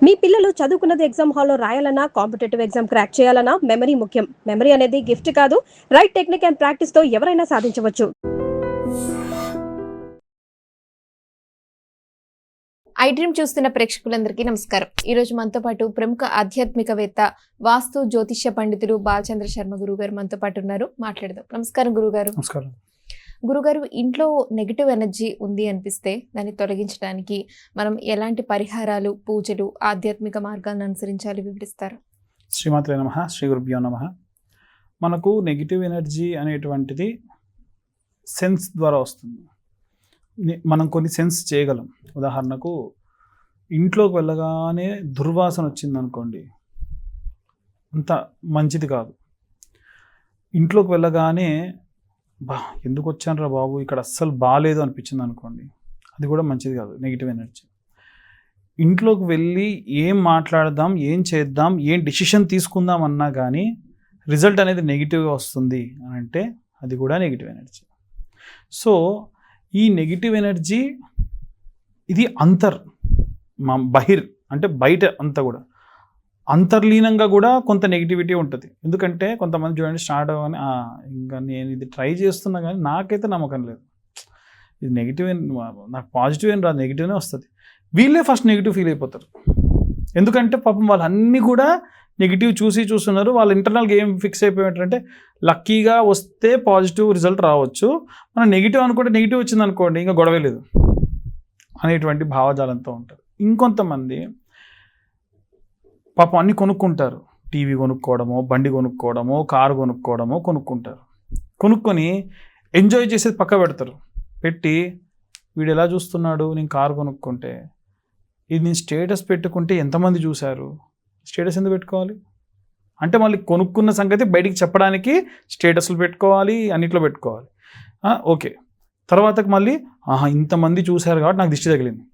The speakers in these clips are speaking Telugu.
మీ పిల్లలు చదువుకున్నది ఎగ్జామ్ హాల్లో రాయాలన్నా, కాంపిటేటివ్ ఎగ్జామ్ క్రాక్ చేయాలన్నా మెమరీ ముఖ్యం. మెమరీ అనేది గిఫ్ట్ కాదు, రైట్ టెక్నిక్ అండ్ ప్రాక్టీస్‌తో ఎవరైనా సాధించవచ్చు. ఐ డ్రీమ్ చూస్తున్న ప్రేక్షకులందరికీ నమస్కారం. ఈరోజు మనతో పాటు ప్రముఖ ఆధ్యాత్మికవేత్త, వాస్తు జ్యోతిష్య పండితులు బాలచంద్ర శర్మ గురుగారు మనతో పాటు ఉన్నారు. మాట్లాడదాం. నమస్కారం గురుగారు. నమస్కారం. గురుగారు, ఇంట్లో నెగిటివ్ ఎనర్జీ ఉంది అనిపిస్తే దాన్ని తొలగించడానికి మనం ఎలాంటి పరిహారాలు, పూజలు, ఆధ్యాత్మిక మార్గాలను అనుసరించాలి వివరిస్తారు? శ్రీమాత్రే నమః, శ్రీ గురుభ్యో నమః. మనకు నెగిటివ్ ఎనర్జీ అనేటువంటిది సెన్స్ ద్వారా వస్తుంది. మనం కొన్ని సెన్స్ చేయగలం. ఉదాహరణకు ఇంట్లోకి వెళ్ళగానే దుర్వాసన వచ్చిందనుకోండి, అంత మంచిది కాదు. ఇంట్లోకి వెళ్ళగానే ఎందుకు వచ్చానురా బాబు, ఇక్కడ అస్సలు బాగాలేదు అనిపించింది అనుకోండి, అది కూడా మంచిది కాదు, నెగిటివ్ ఎనర్జీ. ఇంట్లోకి వెళ్ళి ఏం మాట్లాడదాం, ఏం చేద్దాం, ఏం డిసిషన్ తీసుకుందాం అన్నా కానీ రిజల్ట్ అనేది నెగిటివ్గా వస్తుంది అని అంటే అది కూడా నెగిటివ్ ఎనర్జీ. సో ఈ నెగిటివ్ ఎనర్జీ ఇది బహిర్ అంటే బయట అంతా కూడా అంతర్లీనంగా కూడా కొంత నెగిటివిటీ ఉంటుంది. ఎందుకంటే కొంతమంది చూడండి, స్టార్ట్ అవ్వని ఇంకా నేను ఇది ట్రై చేస్తున్నా కానీ నాకైతే నమ్మకం లేదు, ఇది నెగిటివ్, నాకు పాజిటివ్ ఏం రాదు, నెగిటివ్నే వస్తుంది. వీళ్ళే ఫస్ట్ నెగిటివ్ ఫీల్ అయిపోతారు. ఎందుకంటే పాపం వాళ్ళు అన్నీ కూడా నెగిటివ్ చూస్తున్నారు. వాళ్ళ ఇంటర్నల్గా ఏం ఫిక్స్ అయిపోయారంటే లక్కీగా వస్తే పాజిటివ్ రిజల్ట్ రావచ్చు, మనం నెగిటివ్ అనుకుంటే నెగిటివ్ వచ్చింది అనుకోండి ఇంకా గొడవే లేదు అనేటువంటి భావజాలంతో ఉంటారు. ఇంకొంతమంది పాపం అన్నీ కొనుక్కుంటారు. టీవీ కొనుక్కోవడమో, బండి కొనుక్కోవడమో, కారు కొనుక్కోవడమో కొనుక్కుంటారు. కొనుక్కొని ఎంజాయ్ చేసేది పక్క పెడతారు. పెట్టి వీడు ఎలా చూస్తున్నాడు, నేను కారు కొనుక్కుంటే, ఇది నేను స్టేటస్ పెట్టుకుంటే ఎంతమంది చూశారు, స్టేటస్ ఎందుకు పెట్టుకోవాలి అంటే మళ్ళీ కొనుక్కున్న సంగతి బయటికి చెప్పడానికి స్టేటస్లు పెట్టుకోవాలి, అన్నిట్లో పెట్టుకోవాలి. ఓకే, తర్వాతకు మళ్ళీ ఇంతమంది చూశారు కాబట్టి నాకు దిష్టి తగిలింది,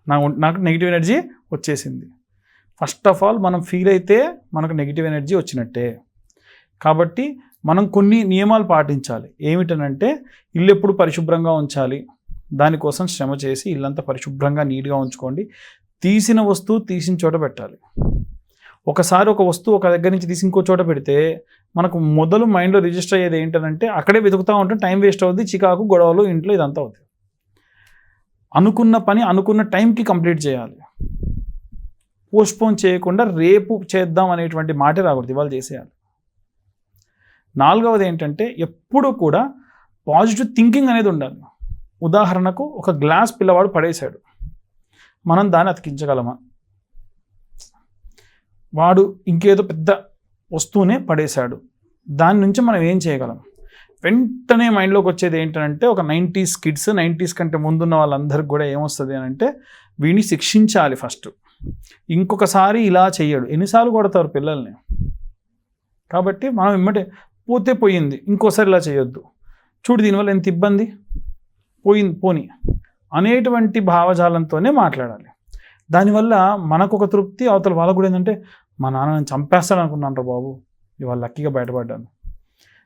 నాకు నెగిటివ్ ఎనర్జీ వచ్చేసింది. ఫస్ట్ ఆఫ్ ఆల్ మనం ఫీల్ అయితే మనకు నెగిటివ్ ఎనర్జీ వచ్చినట్టే. కాబట్టి మనం కొన్ని నియమాలు పాటించాలి. ఏమిటనంటే ఇల్లు ఎప్పుడు పరిశుభ్రంగా ఉంచాలి, దానికోసం శ్రమ చేసి ఇల్లంతా పరిశుభ్రంగా నీట్గా ఉంచుకోండి. తీసిన వస్తువు తీసిన చోట పెట్టాలి. ఒకసారి ఒక వస్తువు ఒక దగ్గర నుంచి తీసి ఇంకో చోట పెడితే మనకు మొదలు మైండ్లో రిజిస్టర్ అయ్యేది ఏంటంటే అక్కడే వెతుకుతూ ఉంటే టైం వేస్ట్ అవుతుంది, చికాకు, గొడవలు, ఇంట్లో ఇదంతా అవుతుంది. అనుకున్న పని అనుకున్న టైంకి కంప్లీట్ చేయాలి. పోస్ట్పోన్ చేయకుండా రేపు చేద్దాం అనేటువంటి మాట రాకూడదు, ఇవాళ చేసేయాలి. నాలుగవది ఏంటంటే ఎప్పుడూ కూడా పాజిటివ్ థింకింగ్ అనేది ఉండాలి. ఉదాహరణకు ఒక గ్లాస్ పిల్లవాడు పడేశాడు, మనం దాన్ని అతికించగలమా? వాడు ఇంకేదో పెద్ద వస్తువునే పడేశాడు, దాని నుంచి మనం ఏం చేయగలం? వెంటనే మైండ్లోకి వచ్చేది ఏంటంటే ఒక 90s కిడ్స్, 90s కంటే ముందున్న వాళ్ళందరికీ కూడా ఏమొస్తుంది అని అంటే వీడిని శిక్షించాలి ఫస్ట్, ఇంకొకసారి ఇలా చెయ్యడు. ఎన్నిసార్లు కొడతారు పిల్లల్ని? కాబట్టి మనం ఇమ్మటే పోతే పోయింది, ఇంకోసారి ఇలా చేయొద్దు, చూడు దీనివల్ల ఎంత ఇబ్బంది, పోని అనేటువంటి భావజాలంతోనే మాట్లాడాలి. దానివల్ల మనకు ఒక తృప్తి, అవతల వాళ్ళకు కూడా ఏంటంటే మా నాన్న నన్ను చంపేస్తాడు అనుకున్నాను రా బాబు, ఇవాళ లక్కీగా బయటపడ్డాను.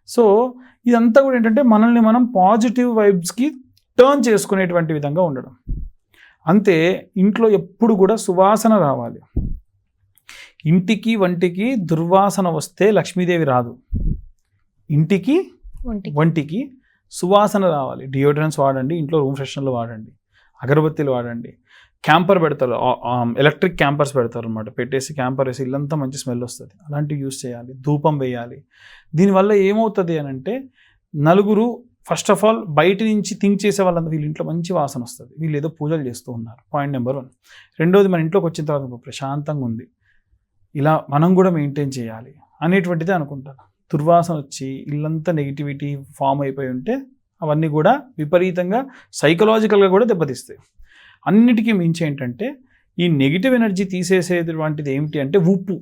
సో ఇదంతా కూడా ఏంటంటే మనల్ని మనం పాజిటివ్ వైబ్స్కి టర్న్ చేసుకునేటువంటి విధంగా ఉండడం. అంతే. ఇంట్లో ఎప్పుడు కూడా సువాసన రావాలి. ఇంటికి వంటికి దుర్వాసన వస్తే లక్ష్మీదేవి రాదు. ఇంటికి వంటికి సువాసన రావాలి. డియోడ్రెంట్స్ వాడండి, ఇంట్లో రూమ్ ఫ్రెషనర్లు వాడండి, అగరబత్తీలు వాడండి. క్యాంపర్ పెడతారు, ఎలక్ట్రిక్ క్యాంపర్స్ పెడతారు అనమాట, పెట్టేసి క్యాంపర్ వేసి ఇల్లంతా మంచి స్మెల్ వస్తుంది, అలాంటివి యూస్ చేయాలి. ధూపం వేయాలి. దీనివల్ల ఏమవుతుంది అని అంటే నలుగురు ఫస్ట్ ఆఫ్ ఆల్ బయట నుంచి థింక్ చేసే వాళ్ళంతా వీళ్ళ ఇంట్లో మంచి వాసన వస్తుంది, వీళ్ళు ఏదో పూజలు చేస్తూ ఉన్నారు. Point number 1. రెండోది, మన ఇంట్లోకి వచ్చిన తర్వాత ప్రశాంతంగా ఉంది, ఇలా మనం కూడా మెయింటైన్ చేయాలి అనేటువంటిది అనుకుంటాను. దుర్వాసన వచ్చి ఇల్లంతా నెగిటివిటీ ఫామ్ అయిపోయి ఉంటే అవన్నీ కూడా విపరీతంగా సైకలాజికల్గా కూడా దెబ్బతీస్తాయి. అన్నిటికీ మించి ఏంటంటే ఈ నెగిటివ్ ఎనర్జీ తీసేసేటువంటిది ఏమిటి అంటే ఉప్పు,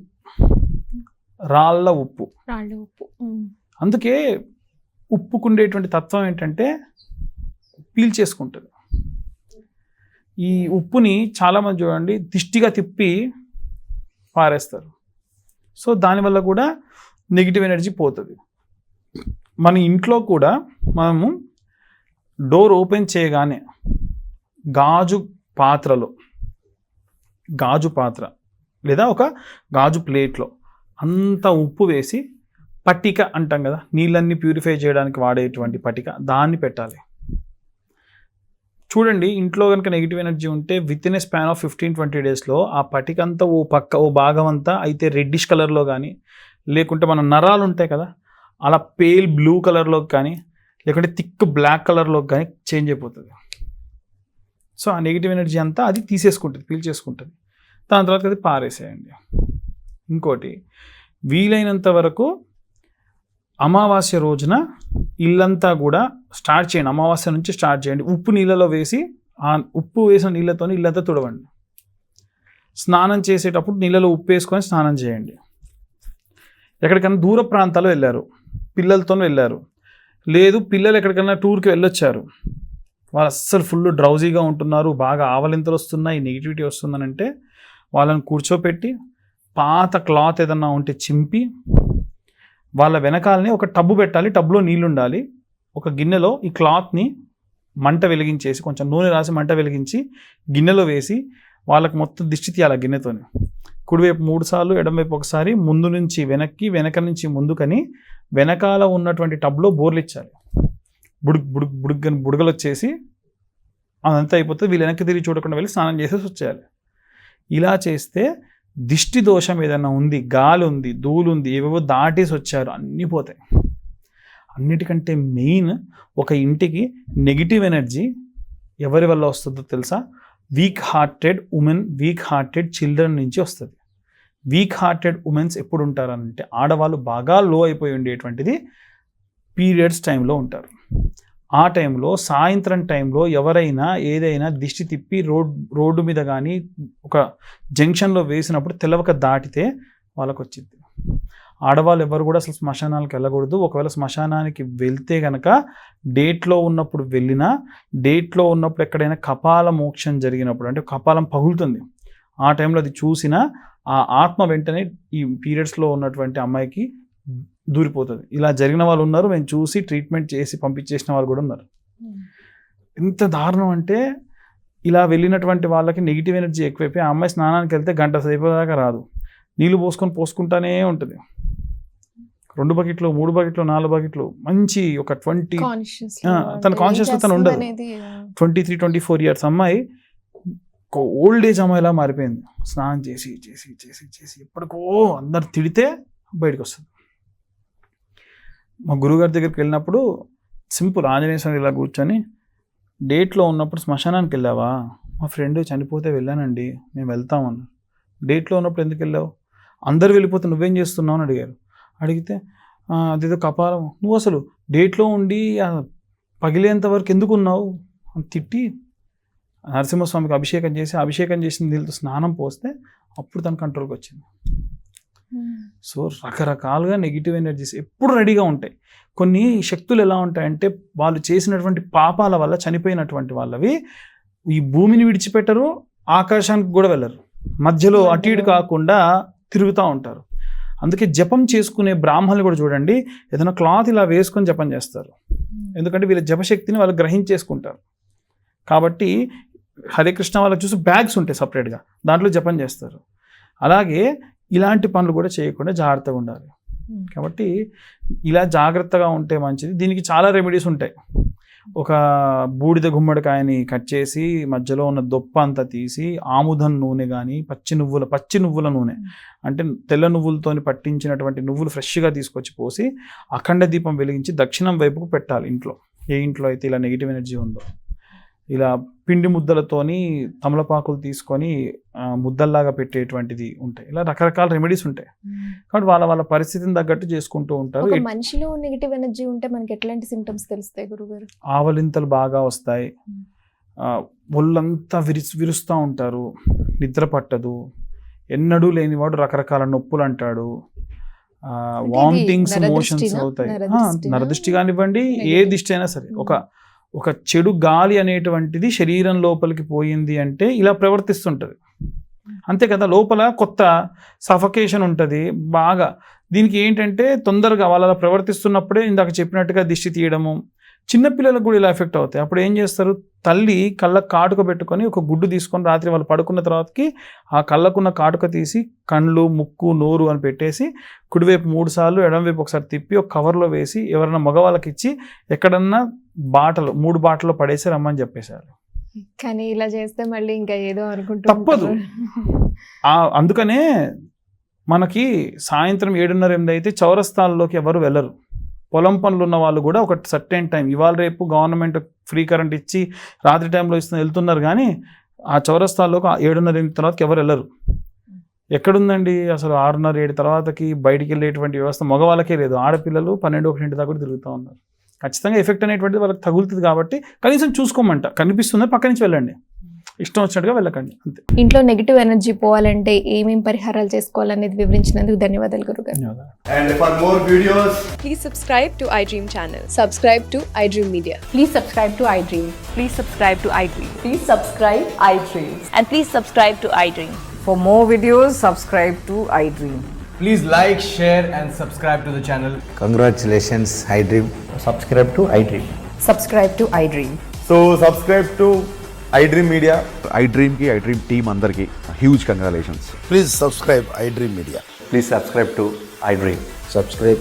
రాళ్ళ ఉప్పు. అందుకే ఉప్పుకుండేటువంటి తత్వం ఏంటంటే పీల్చేసుకుంటుంది. ఈ ఉప్పుని చాలామంది చూడండి దిష్టిగా తిప్పి పారేస్తారు. సో దానివల్ల కూడా నెగిటివ్ ఎనర్జీ పోతుంది. మన ఇంట్లో కూడా మనము డోర్ ఓపెన్ చేయగానే గాజు పాత్రలో గాజు పాత్ర లేదా ఒక గాజు ప్లేట్లో అంత ఉప్పు వేసి పట్టిక అంటాం కదా, నీళ్ళన్నీ ప్యూరిఫై చేయడానికి వాడేటువంటి పట్టిక, దాన్ని పెట్టాలి. చూడండి, ఇంట్లో కనుక నెగిటివ్ ఎనర్జీ ఉంటే with in a span of 15-20 డేస్లో ఆ పట్టిక అంతా ఓ భాగం అంతా అయితే రెడ్డిష్ కలర్లో కానీ, లేకుంటే మన నరాలు ఉంటాయి కదా అలా పేల్ బ్లూ కలర్లోకి కానీ, లేకుంటే థిక్ బ్లాక్ కలర్లోకి కానీ చేంజ్ అయిపోతుంది. సో ఆ నెగిటివ్ ఎనర్జీ అంతా అది తీసేసుకుంటుంది, పీల్చేసుకుంటుంది. దాని తర్వాత అది పారేసేయండి. ఇంకోటి, వీలైనంత వరకు అమావాస్య రోజున ఇల్లంతా కూడా స్టార్ట్ చేయండి. అమావాస్య నుంచి స్టార్ట్ చేయండి. ఉప్పు నీళ్ళలో వేసి ఆ ఉప్పు వేసిన నీళ్ళతో ఇల్లంతా తుడవండి. స్నానం చేసేటప్పుడు నీళ్ళలో ఉప్పు వేసుకొని స్నానం చేయండి. ఎక్కడికైనా దూర ప్రాంతాల్లో వెళ్ళారు, పిల్లలతో వెళ్ళారు, లేదు పిల్లలు ఎక్కడికైనా టూర్కి వెళ్ళొచ్చారు, వాళ్ళు అస్సలు ఫుల్ డ్రౌజీగా ఉంటున్నారు, బాగా ఆవలింతలు వస్తున్నాయి, నెగిటివిటీ వస్తుందనంటే వాళ్ళని కూర్చోపెట్టి పాత క్లాత్ ఏదన్నా ఉంటే చింపి వాళ్ళ వెనకాలని ఒక టబ్బు పెట్టాలి. టబ్లో నీళ్ళు ఉండాలి. ఒక గిన్నెలో ఈ క్లాత్ని మంట వెలిగించేసి కొంచెం నూనె రాసి మంట వెలిగించి గిన్నెలో వేసి వాళ్ళకి మొత్తం దిష్టి తీయాలి గిన్నెతోని. కుడివైపు 3 సార్లు, ఎడమవైపు ఒకసారి, ముందు నుంచి వెనక్కి, వెనక నుంచి ముందుకని వెనకాల ఉన్నటువంటి టబ్లో బోర్లు ఇచ్చాలి. బుడగలు వచ్చేసి అదంతా అయిపోతుంది. వీళ్ళు వెనక్కి తిరిగి చూడకుండా వెళ్ళి స్నానం చేసేసి వచ్చేయాలి. ఇలా చేస్తే దిష్టి దోషం ఏదైనా ఉంది, గాలి ఉంది, ధూళి ఉంది, ఏవేవో దాటేసి వచ్చారు, అన్నీ పోతాయి. అన్నిటికంటే మెయిన్, ఒక ఇంటికి నెగిటివ్ ఎనర్జీ ఎవరి వల్ల వస్తుందో తెలుసా? Weak hearted women, weak hearted children నుంచి వస్తుంది. వీక్ హార్టెడ్ ఉమెన్స్ ఎప్పుడు ఉంటారనంటే ఆడవాళ్ళు బాగా లో అయిపోయి ఉండేటువంటిది పీరియడ్స్ టైంలో ఉంటారు. ఆ టైంలో, సాయంత్రం టైంలో ఎవరైనా ఏదైనా దిష్టి తిప్పి రోడ్డు మీద కానీ ఒక జంక్షన్లో వేసినప్పుడు తెలవక దాటితే వాళ్ళకు వచ్చింది. ఆడవాళ్ళు ఎవరు కూడా అసలు శ్మశానాలకు వెళ్ళకూడదు. ఒకవేళ శ్మశానానికి వెళ్తే కనుక డేట్లో ఉన్నప్పుడు వెళ్ళినా, డేట్లో ఉన్నప్పుడు ఎక్కడైనా కపాల మోక్షం జరిగినప్పుడు, అంటే కపాలం పగులుతుంది, ఆ టైంలో అది చూసినా ఆ ఆత్మ వెంటనే ఈ పీరియడ్స్లో ఉన్నటువంటి అమ్మాయికి దూరిపోతుంది. ఇలా జరిగిన వాళ్ళు ఉన్నారు, మేము చూసి ట్రీట్మెంట్ చేసి పంపించేసిన వాళ్ళు కూడా ఉన్నారు. ఎంత దారుణం అంటే, ఇలా వెళ్ళినటువంటి వాళ్ళకి నెగిటివ్ ఎనర్జీ ఎక్కువైపోయి ఆ అమ్మాయి స్నానానికి వెళ్తే గంట సేపు దాకా రాదు. నీళ్ళు పోసుకుంటానే ఉంటుంది. 2 బకెట్లు, 3 బకెట్లు, 4 బకెట్లు, మంచి ఒక 20 తన కాన్షియస్లో తను ఉండదు. 23-24 ఇయర్స్ అమ్మాయి ఒక ఓల్డ్ ఏజ్ అమ్మాయిలా మారిపోయింది. స్నానం చేసి చేసి చేసి చేసి ఎప్పటికో అందరు తిడితే బయటకు వస్తుంది. మా గురుగారి దగ్గరికి వెళ్ళినప్పుడు సింపుల్ ఆంజనేయ స్వామి ఇలా కూర్చొని, డేట్లో ఉన్నప్పుడు శ్మశానానికి వెళ్ళావా? మా ఫ్రెండ్ చనిపోతే వెళ్ళానండి, మేము వెళ్తామన్నా. డేట్లో ఉన్నప్పుడు ఎందుకు వెళ్ళావు? అందరు వెళ్ళిపోతే నువ్వేం చేస్తున్నావు అని అడిగారు. అడిగితే అదేదో కపాలం, నువ్వు అసలు డేట్లో ఉండి పగిలేంత వరకు ఎందుకు ఉన్నావు అని తిట్టి నరసింహస్వామికి అభిషేకం చేసిన నీళ్ళతో స్నానం పోస్తే అప్పుడు తన కంట్రోల్కి వచ్చింది. సో రకరకాలుగా నెగిటివ్ ఎనర్జీస్ ఎప్పుడు రెడీగా ఉంటాయి. కొన్ని శక్తులు ఎలా ఉంటాయంటే, వాళ్ళు చేసినటువంటి పాపాల వల్ల చనిపోయినటువంటి వాళ్ళవి ఈ భూమిని విడిచిపెట్టరు, ఆకాశానికి కూడా వెళ్ళరు, మధ్యలో అటు ఇటు కాకుండా తిరుగుతూ ఉంటారు. అందుకే జపం చేసుకునే బ్రాహ్మణులు కూడా చూడండి, ఏదైనా క్లాత్ ఇలా వేసుకొని జపం చేస్తారు. ఎందుకంటే వీళ్ళ జపశక్తిని వాళ్ళు గ్రహించేసుకుంటారు. కాబట్టి హరే కృష్ణ వాళ్ళకి చూసి బ్యాగ్స్ ఉంటాయి సపరేట్గా, దాంట్లో జపం చేస్తారు. అలాగే ఇలాంటి పనులు కూడా చేయకుండా జాగ్రత్తగా ఉండాలి. కాబట్టి ఇలా జాగ్రత్తగా ఉంటే మంచిది. దీనికి చాలా రెమెడీస్ ఉంటాయి. ఒక బూడిద గుమ్మడికాయని కట్ చేసి మధ్యలో ఉన్న దొప్ప అంతా తీసి ఆముదం నూనె కానీ పచ్చి నువ్వుల నూనె, అంటే తెల్ల నువ్వులతోని పట్టించినటువంటి నువ్వులు ఫ్రెష్గా తీసుకొచ్చి పోసి అఖండ దీపం వెలిగించి దక్షిణం వైపుకు పెట్టాలి. ఇంట్లో ఏ ఇంట్లో అయితే ఇలా నెగిటివ్ ఎనర్జీ ఉందో, ఇలా పిండి ముద్దలతోని తమలపాకులు తీసుకొని ముద్దల్లాగా పెట్టేటువంటిది ఉంటాయి. ఇలా రకరకాల రెమెడీస్ ఉంటాయి. కాబట్టి వాళ్ళ పరిస్థితిని తగ్గట్టు చేసుకుంటూ ఉంటారు. మనిషిలో నెగిటివ్ ఎనర్జీ ఉంటే మనకి ఎట్లాంటి సింప్టమ్స్ తెలుస్తాయి గురుగారు? ఆవలింతలు బాగా వస్తాయి, ఒళ్ళంతా విరుస్తూ ఉంటారు, నిద్ర పట్టదు, ఎన్నడూ లేనివాడు రకరకాల నొప్పులు అంటాడు, వామిటింగ్స్, మోషన్స్ అవుతాయి. నరదృష్టి కానివ్వండి, ఏ దిష్టి అయినా సరే, ఒక చెడు గాలి అనేటువంటిది శరీరం లోపలికి పోయింది అంటే ఇలా ప్రవర్తిస్తుంటుంది. అంతే కదా, లోపల కొత్త సఫకేషన్ ఉంటుంది బాగా. దీనికి ఏంటంటే తొందరగా వాళ్ళ ప్రవర్తిస్తున్నప్పుడే ఇందాక చెప్పినట్టుగా దిష్టి తీయడము, చిన్నపిల్లలకు కూడా ఇలా ఎఫెక్ట్ అవుతాయి. అప్పుడు ఏం చేస్తారు, తల్లి కళ్ళకు కాటుక పెట్టుకొని ఒక గుడ్డు తీసుకొని రాత్రి వాళ్ళు పడుకున్న తర్వాతకి ఆ కళ్ళకున్న కాటుక తీసి కళ్ళు, ముక్కు, నోరు అని పెట్టేసి కుడివైపు 3 సార్లు ఎడమవైపు ఒకసారి తిప్పి ఒక కవర్లో వేసి ఎవరైనా మగవాళ్ళకి ఇచ్చి ఎక్కడన్నా 3 బాటలో పడేసి రమ్మని చెప్పేశారు. కానీ ఇలా చేస్తే మళ్ళీ ఇంకా ఏదో అనుకుంటూ తప్పదు. అందుకనే మనకి సాయంత్రం 7:30-8 అయితే చౌరస్తాల్లోకి ఎవరు వెళ్ళరు. పొలం పనులు ఉన్న వాళ్ళు కూడా ఒక సర్టెన్ టైం, ఇవాళ రేపు గవర్నమెంట్ ఫ్రీ కరెంట్ ఇచ్చి రాత్రి టైంలో వెళ్తున్నారు, కానీ ఆ చౌరస్తాల్లోకి 7:30-8 తర్వాతకి ఎవరు వెళ్ళరు. ఎక్కడుందండి అసలు 6:30-7 తర్వాతకి బయటికి వెళ్ళేటువంటి వ్యవస్థ మగవాళ్ళకే లేదు. ఆడపిల్లలు 12-1 దాకా కూడా తిరుగుతూ ఉన్నారు. ఖచ్చితంగా ఎఫెక్ట్ అనేటువంటిది వాళ్ళకి తగులుతుంది. కాబట్టి కనీసం చూసుకోమంట, కనిపిస్తుందని పక్క నుంచి వెళ్ళండి, ఇష్టం వచ్చినట్టుగా వెళ్ళకండి అంతే. ఇంట్లో నెగిటివ్ ఎనర్జీ పోవాలంటే ఏమేం పరిహారాలు చేసుకోవాలనేది వివరించినందుకు ధన్యవాదాలు గురుగారు. ధన్యవాదాలు. And for more videos, Please subscribe to iDream channel. Subscribe to iDream Media. Please subscribe to iDream. Please subscribe to iDream. Please subscribe iDream. And please subscribe to iDream. For more videos, subscribe to iDream. please like, share and subscribe to the channel. Congratulations, iDream. Subscribe to iDream. Subscribe to iDream. So subscribe to iDream Media. iDream team andarki huge congratulations. Please subscribe iDream Media. Please subscribe to iDream. Subscribe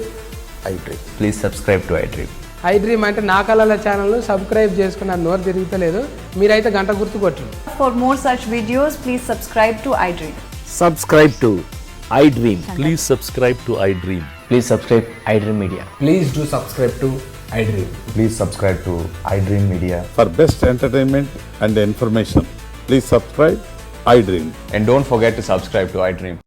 iDream. Please subscribe to iDream. iDream అంటే నా కళల ఛానల్ను సబ్స్క్రైబ్ చేసుకున్న నోరు తిరుగుతలేదు, మీరైతే గంట గుర్తు కొట్టండి. For more such videos, please subscribe to iDream. Subscribe to iDream. Please subscribe to iDream. Please subscribe iDream Media. Please do subscribe to iDream. Please subscribe to iDream Media. For best entertainment and information, please subscribe iDream. And don't forget to subscribe to iDream.